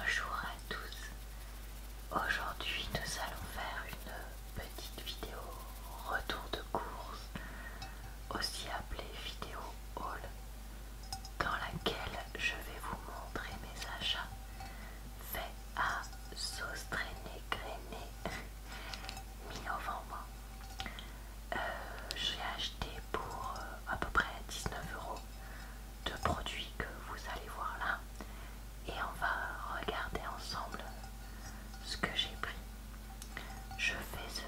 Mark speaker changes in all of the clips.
Speaker 1: Bonjour à tous. Aujourd'hui nous allons faire une petite vidéo retour de course, aussi appelée vidéo haul, dans laquelle je vais vous montrer mes achats faits à sauce traînée grainée mi-novembre. J'ai acheté pour à peu près 19 € de produits que vous allez voir là. Et on va regarder ensemble ce que j'ai pris. Je fais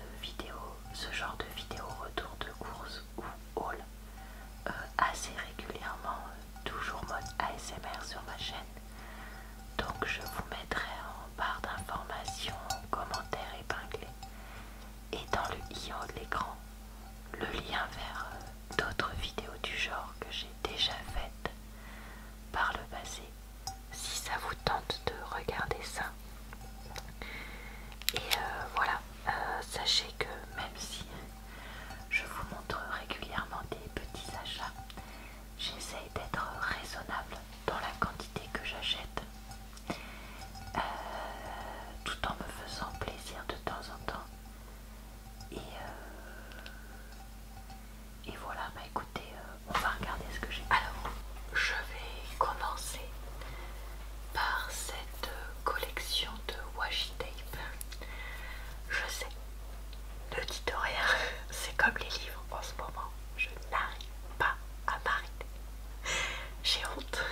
Speaker 1: ce genre de vidéo retour de course ou haul assez régulièrement, toujours mode ASMR sur ma chaîne. Donc je vous mettrai en barre d'informations, en commentaire épinglé et dans le i en haut de l'écran le lien vers d'autres vidéos du genre que j'ai déjà faites par le passé, si ça vous tente de regarder ça. Et voilà, sachez que même si je vous montre régulièrement des petits achats, j'essaye d'être raisonnable dans la quantité que j'achète, tout en me faisant plaisir de temps en temps. Et voilà, bah écoutez, on va regarder ce que j'ai. Alors, je vais commencer par cette collection de washi tape. Je sais, ne dites rien, c'est comme les livres en ce moment, je n'arrive pas à m'arrêter. J'ai honte,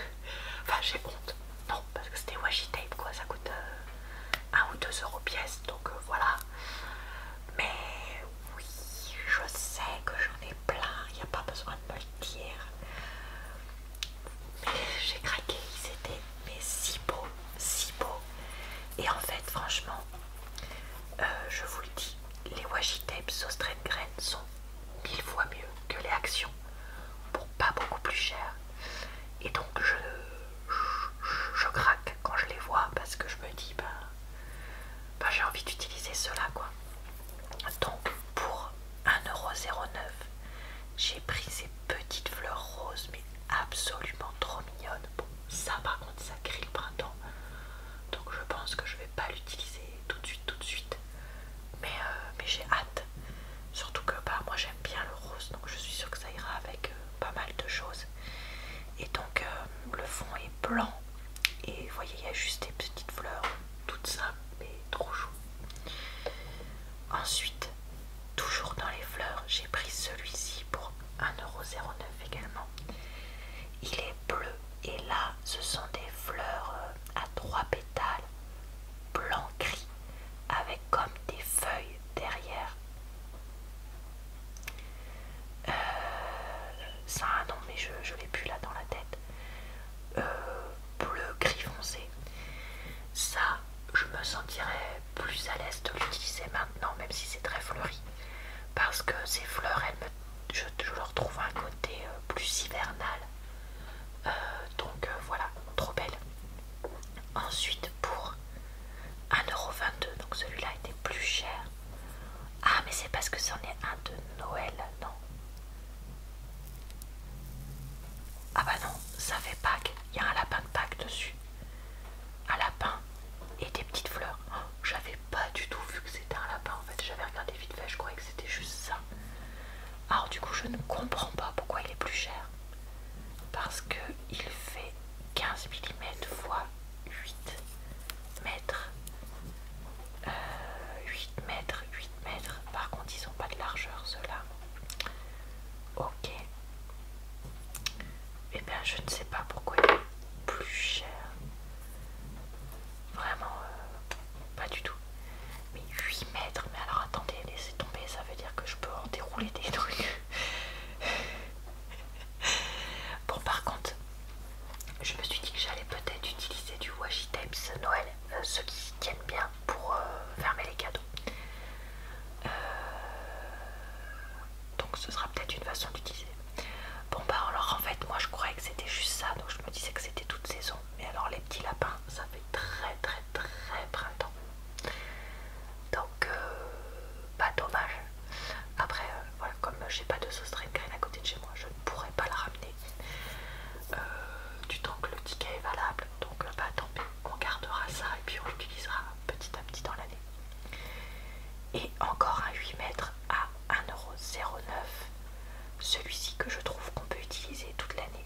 Speaker 1: enfin j'ai honte, non, parce que c'était washi tape quoi, ça coûte 1 ou 2 € pièce, donc voilà. Mais oui, je sais que j'en ai plein, il n'y a pas besoin de me le dire. Mais j'ai craqué, ils étaient mais si beaux, si beaux. Et en fait, franchement, je vous le dis, les washi tapes sauce traîne graine sont 1000 fois mieux que les actions pour pas beaucoup plus cher. Et donc je craque quand je les vois parce que je me dis j'ai envie d'utiliser cela quoi. Donc pour 1,09 €, j'ai pris ces petites fleurs roses mais absolument trop mignonnes. Bon, ça par contre ça crie le printemps, donc je pense que je vais pas l'utiliser tout de suite, mais j'ai hâte, surtout que moi j'aime bien le rose, donc je suis sûre que ça ira avec pas mal de choses. Et donc le fond est blanc et vous voyez il y a juste des petites fleurs toutes simples mais trop chou. Ensuite, toujours dans les fleurs, j'ai pris celui-ci pour 1,09 € également. Il est bleu et là ce sont des fleurs à 3 pétales blanc gris avec comme des feuilles derrière. Ça a un nom mais je l'ai plus là dans la tête. Bleu gris foncé. Ça je me sentirais plus à l'aise de l'utiliser maintenant, même si c'est très fleuri, parce que ces fleurs je leur trouve un côté plus hivernal. Donc voilà, trop celui-ci que je trouve qu'on peut utiliser toute l'année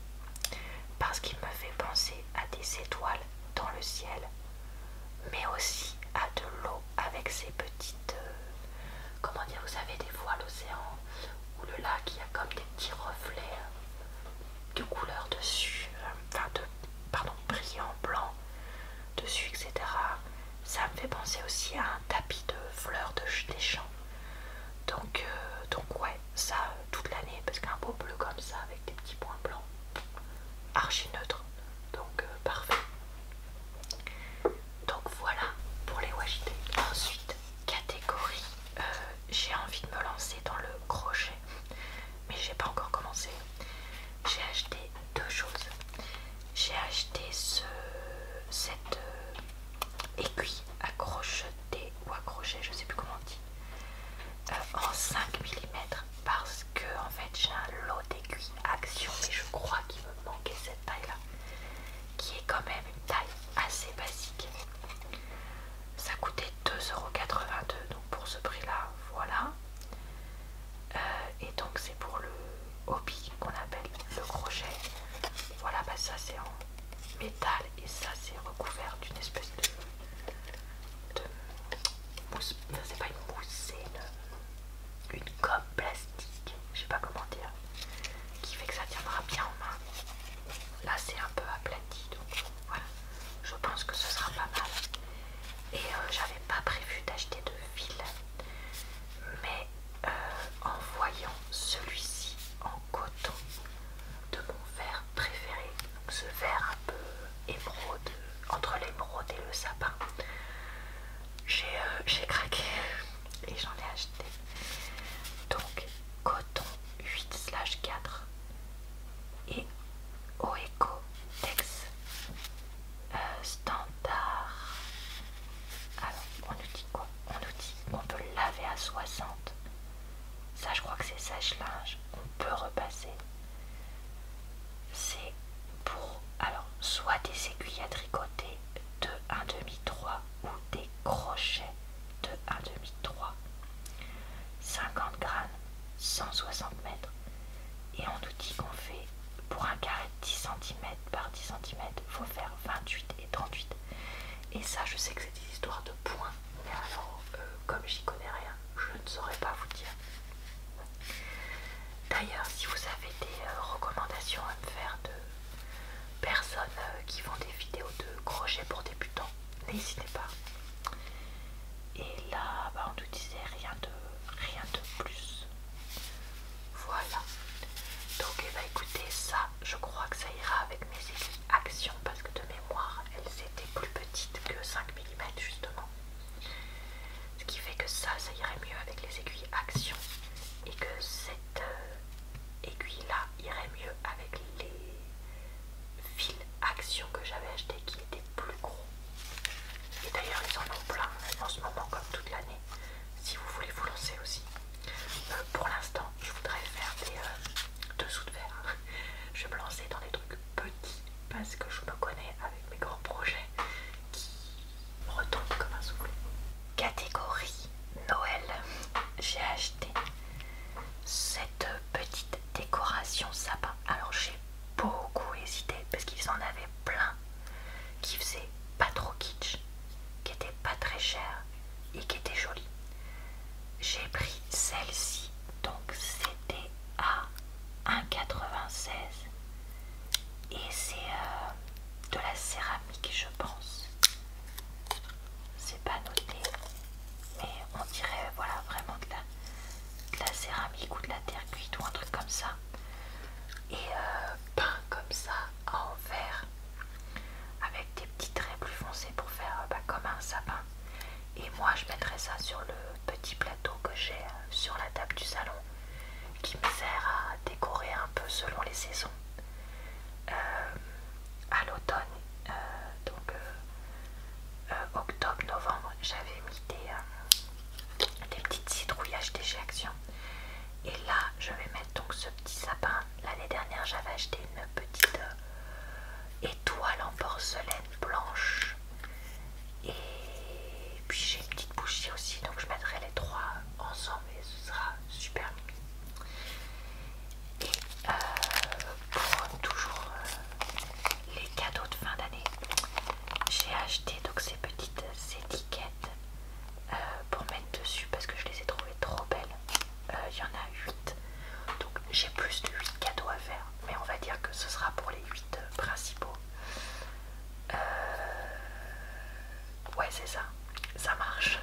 Speaker 1: parce qu'il me fait penser à des étoiles dans le ciel, mais aussi à de l'eau avec ses petites, comment dire, vous savez, des fois l'océan ou le lac, il y a comme des petits reflets de couleurs dessus, enfin de, pardon, brillant blanc dessus, etc. Ça me fait penser aussi à un tapis de fleurs des champs. Donc ouais, ça toute l'année, parce qu'un beau bleu comme ça avec des petits points blancs, archi neutre, donc parfait. Donc voilà pour les washi tape. Ensuite, catégorie, j'ai envie de me lancer dans le crochet, mais j'ai pas encore commencé. J'ai acheté deux choses. J'ai acheté cette aiguille à crocheter ou à crochet, je sais plus comment on dit, en 5 mm parce que en fait j'ai un lot d'aiguilles Action, mais je crois qu'il me manquait cette taille là, qui est quand même une taille assez basique. Ça coûtait 2,82 €, donc pour ce prix là, voilà. Et donc c'est pour le hobby qu'on appelle le crochet. Voilà, bah ça c'est en métal et ça c'est recouvert d'une espèce de mousse. C'est pas une mousse, c'est une gomme plastique, je sais pas comment dire, qui fait que ça tiendra bien en main. Là c'est un peu aplati, donc voilà, je pense que ce sera pas mal. Et j'avais pas prévu d'acheter de fil, mais en voyant celui-ci en coton de mon vert préféré, donc ce vert un peu émeraude, entre l'émeraude et le sapin, j'ai craqué et j'en ai acheté. Donc coton 8/4 et Oeko Tex standard. Alors on nous dit quoi? On nous dit qu'on peut le laver à 60. Ça je crois que c'est sèche-linge. On peut repasser. C'est pour alors soit des aiguilles à tricoter de 1,5-3 ou des crochets de 1,5-3, 50 grammes, 160 mètres. Et on nous dit qu'on fait pour un carré de 10 cm par 10 cm, il faut faire 28 et 38. Et ça, je sais que c'est des histoires de points, mais alors, comme j'y connais rien, je ne saurais pas vous dire. D'ailleurs, si vous avez des recommandations à me faire de personnes qui font des vidéos de crochet pour débutants, n'hésitez pas. Et là, bah, on nous disait rien de plus. Voilà. Donc, eh ben, écoutez, ça, je crois que ça ira avec mes aiguilles Action parce que de mémoire, elles étaient plus petites que 5 mm justement. Ce qui fait que ça irait mieux avec les aiguilles Action et que cette aiguille-là irait mieux avec les fils Action que j'avais acheté qui étaient plus gros. Et c'est ça, ça marche.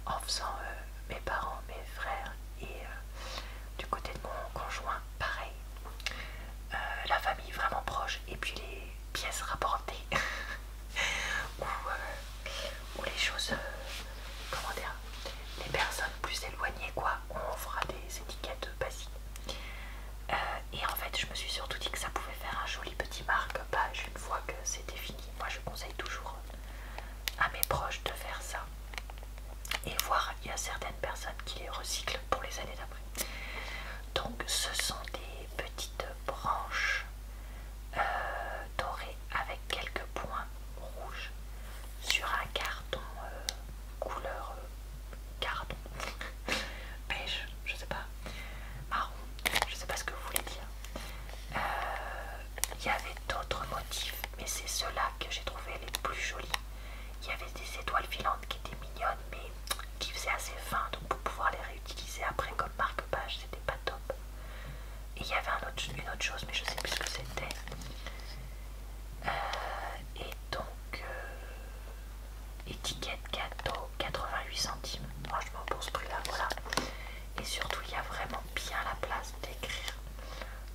Speaker 1: En faisant mes parents, mes frères et du côté de mon conjoint, pareil. La famille vraiment proche et puis les pièces rapportées ou les choses, comment dire, les personnes plus éloignées quoi, on fera des étiquettes basiques. Et en fait je me suis surtout dit que ça pouvait faire un joli petit marque-page une fois que c'était fini. Moi je conseille toujours à mes proches de faire ça et voir, il y a certaines personnes qui les recyclent pour les années d'après. Donc ce sont des petites branches dorées avec quelques points rouges sur un carton couleur carton beige, je sais pas, marron, je sais pas ce que vous voulez dire. Il y avait d'autres motifs, mais c'est ceux-là que j'ai trouvé les plus jolis. Il y avait des étoiles filantes qui étaient mignonnes, mais qui faisaient assez fin, donc pour pouvoir les réutiliser après comme marque-page, c'était pas top. Et il y avait une autre chose, mais je sais plus ce que c'était. Et donc, étiquette cadeau, 88 centimes. Franchement, pour ce prix-là, voilà. Et surtout, il y a vraiment bien la place d'écrire.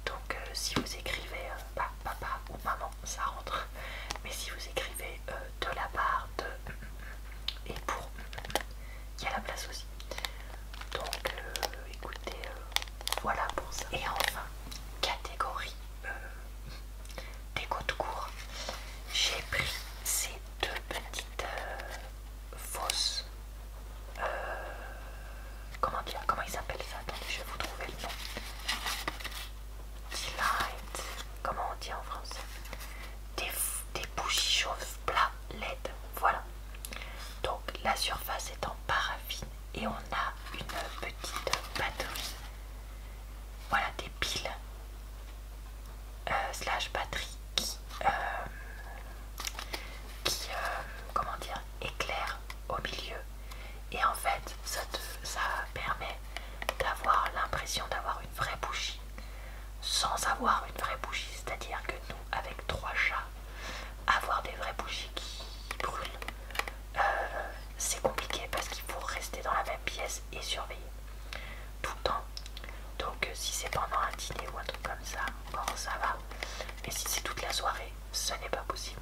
Speaker 1: Donc, si vous écrivez papa ou maman, ça rentre. Mais si vous écrivez de la part de et pour, il y a la place aussi. Donc, écoutez, voilà pour ça. Et enfin, catégorie déco de cours, j'ai pris ces deux petites fausses, comment dire, comment ils appellent ça, attendez je vais vous trouver le nom, Delight, comment on dit en français, des bougies chauves plat LED, voilà. Donc la surface est en paraffine et on a une petite batterie, voilà, des piles slash batterie qui comment dire, éclaire au milieu. Et en fait ça permet d'avoir l'impression d'avoir une vraie bougie sans avoir une vraie bougie. C'est-à-dire que nous, avec 3 chats, avoir des vraies bougies qui brûlent, c'est compliqué parce qu'il faut rester dans la même pièce et surveiller tout le temps. Donc si c'est pendant un dîner ou un truc comme ça, bon ça va. Mais si c'est toute la soirée, ce n'est pas possible.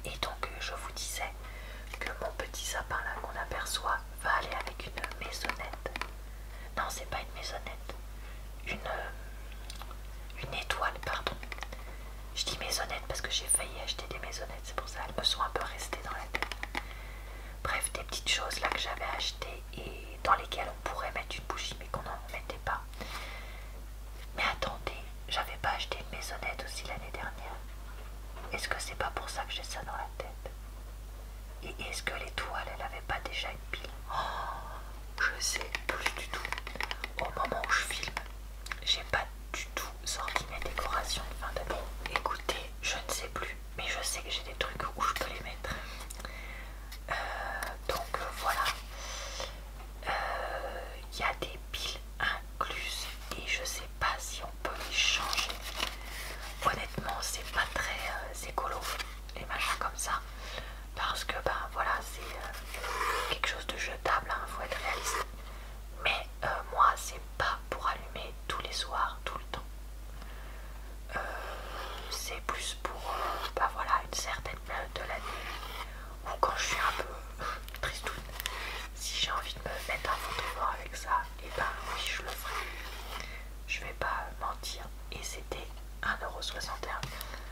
Speaker 1: Et donc je vous disais que mon petit sapin là qu'on aperçoit va aller avec une maisonnette. Non, c'est pas une maisonnette, une étoile, pardon. Je dis maisonnette parce que j'ai failli acheter des maisonnettes, c'est pour ça elles me sont un peu restées dans la tête. Bref, des petites choses là que j'avais achetées et dans lesquelles on pourrait mettre une bougie mais qu'on n'en mettait pas. Mais attendez, j'avais pas acheté une maisonnette aussi l'année dernière. Est-ce que c'est pas pour ça que j'ai ça dans la tête? Et est-ce que l'étoile, elle avait pas déjà une pile? Oh, je sais plus du tout. Au moment où je filme, j'ai pas du tout sorti mes décorations de fin d'année. Écoutez, je ne sais plus, mais je sais que j'ai des trucs où je peux les mettre. Donc voilà. Il y a des piles incluses et je sais pas si on peut les changer. Honnêtement, c'est pas très écolo les machins comme ça, parce que ben voilà, c'est quelque chose de jetable, hein, faut être réaliste. Mais moi, c'est pas pour allumer tous les soirs, tout le temps. C'est plus pour ben voilà, une certaine période de l'année ou quand je suis un peu tristoune. Si j'ai envie de me mettre un photophore avec ça, et ben oui, je le ferai. Je vais pas mentir. Et c'était 1,61 €.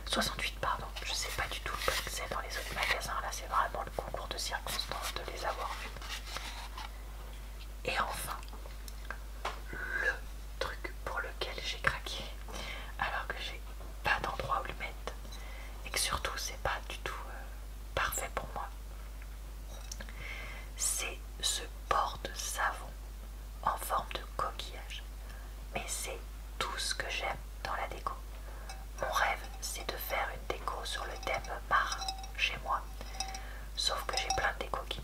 Speaker 1: 68 pardon, je sais pas du tout le prix que c'est dans les autres magasins, là c'est vraiment le concours de circonstances de les avoir vus. Et enfin, le truc pour lequel j'ai craqué, alors que j'ai pas d'endroit où le mettre, et que surtout c'est pas du tout parfait pour moi, c'est ce porte-savon en forme de coquillage. Mais c'est tout ce que j'aime dans la déco. Mon rêve, c'est de faire une déco sur le thème marin chez moi. Sauf que j'ai plein de déco qui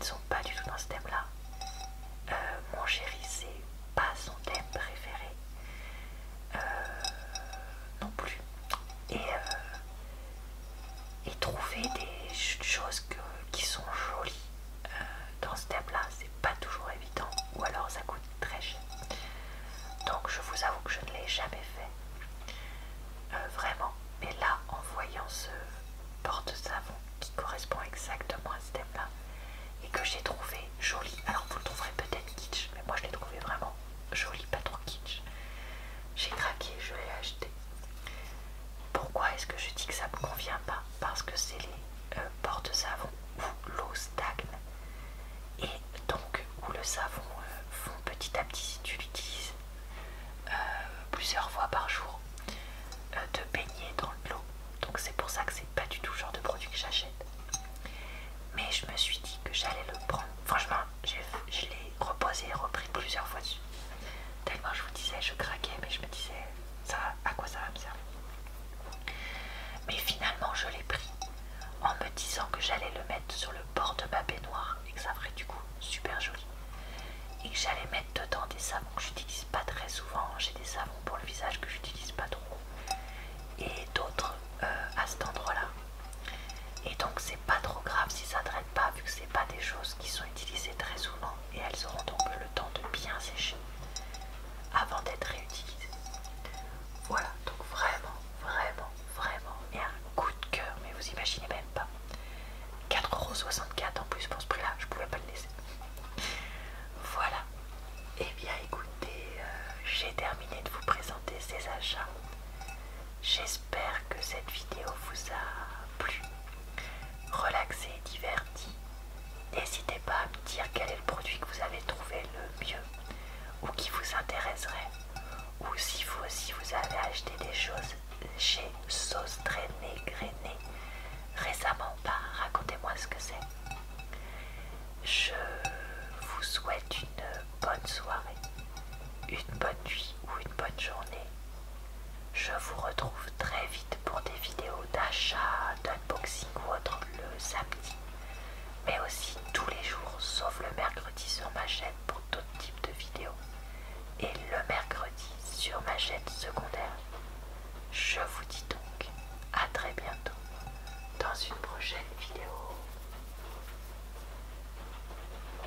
Speaker 1: le mettre sur le bord de ma baignoire et que ça ferait du coup super joli. Et que j'allais mettre dedans des savons que j'utilise pas très souvent. J'ai des savons pour le visage que j'utilise pas trop et d'autres à cet endroit là. Et donc c'est pas trop grave si ça draine pas, vu que c'est pas des choses qui sont utilisées très souvent, et elles auront donc le temps de bien sécher avant d'être réutilisées. Voilà, donc vraiment, vraiment, vraiment, et un coup de cœur, mais vous imaginez même pas. 4,64 € en plus pour ce prix là, je pouvais pas le laisser. Voilà, et bien écoutez, j'ai terminé de vous présenter ces achats. J'espère que cette vidéo vous a plu, relaxé